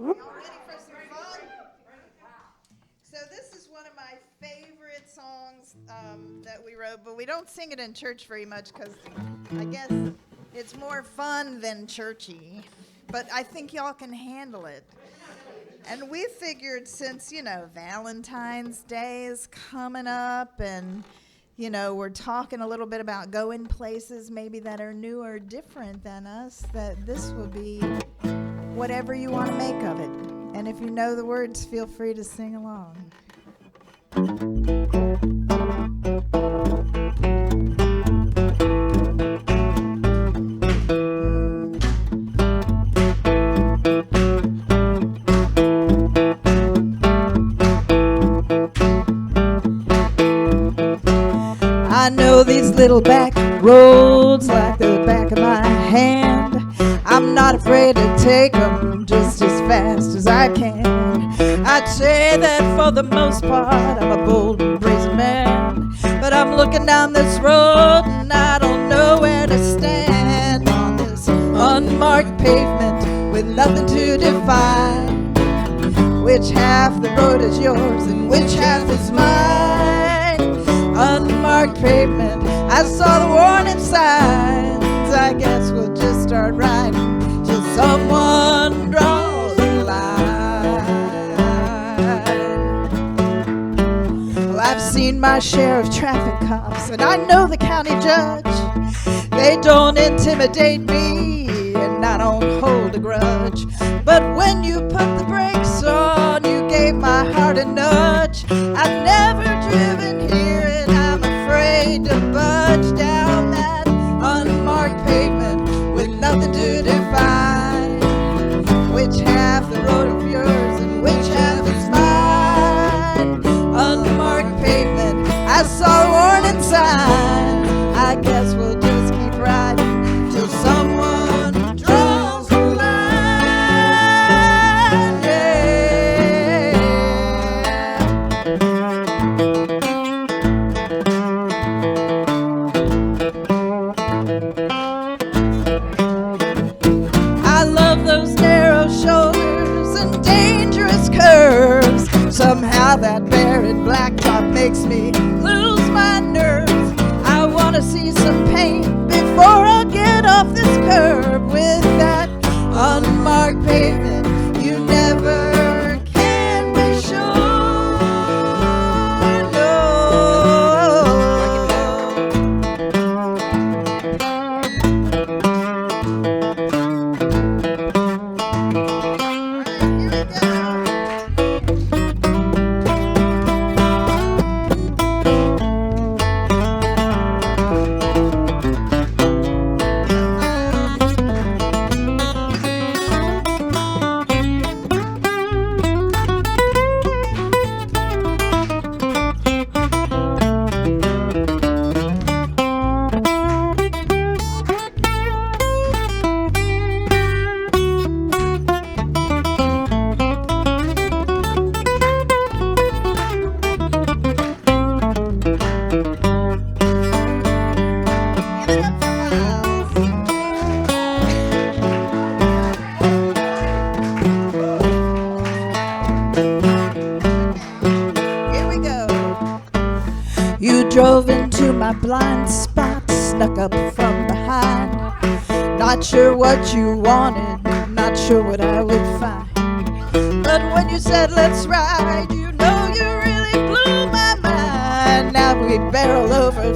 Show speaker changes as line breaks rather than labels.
Y'all ready for some fun? So this is one of my favorite songs that we wrote, but we don't sing it in church very much because I guess it's more fun than churchy. But I think y'all can handle it. And we figured since, Valentine's Day is coming up and, we're talking a little bit about going places maybe that are new or different than us, that this will be whatever you want to make of it. And if you know the words, feel free to sing along. I know these little back roads like the back of my hand. I'm not afraid to take them just as fast as I can. I'd say that for the most part I'm a bold and brazen man, but I'm looking down this road and I don't know where to stand on this unmarked pavement with nothing to define. Which half the road is yours and which half is mine? Unmarked pavement, I saw the warning signs. I guess we'll just start riding till someone draws a line. Well, I've seen my share of traffic cops, and I know the county judge. They don't intimidate me, and I don't hold a grudge. But when you put the brakes on, you gave my heart a nudge. I've never driven here, and I'm afraid to budge down that unmarked pavement with nothing to define. Which half the road of yours and which half is mine? Unmarked pavement, I saw a warning sign. I guess we'll just keep riding till someone draws a line. Yeah. I love those narrow shoulders and dangerous curves. Somehow that barren blacktop makes me lose my nerves. I want to see some paint before I get off this curb. With that unmarked pavement, you never can be sure. No. You drove into my blind spot, snuck up from behind. Not sure what you wanted, not sure what I would find. But when you said let's ride, you know you really blew my mind. Now we barrel over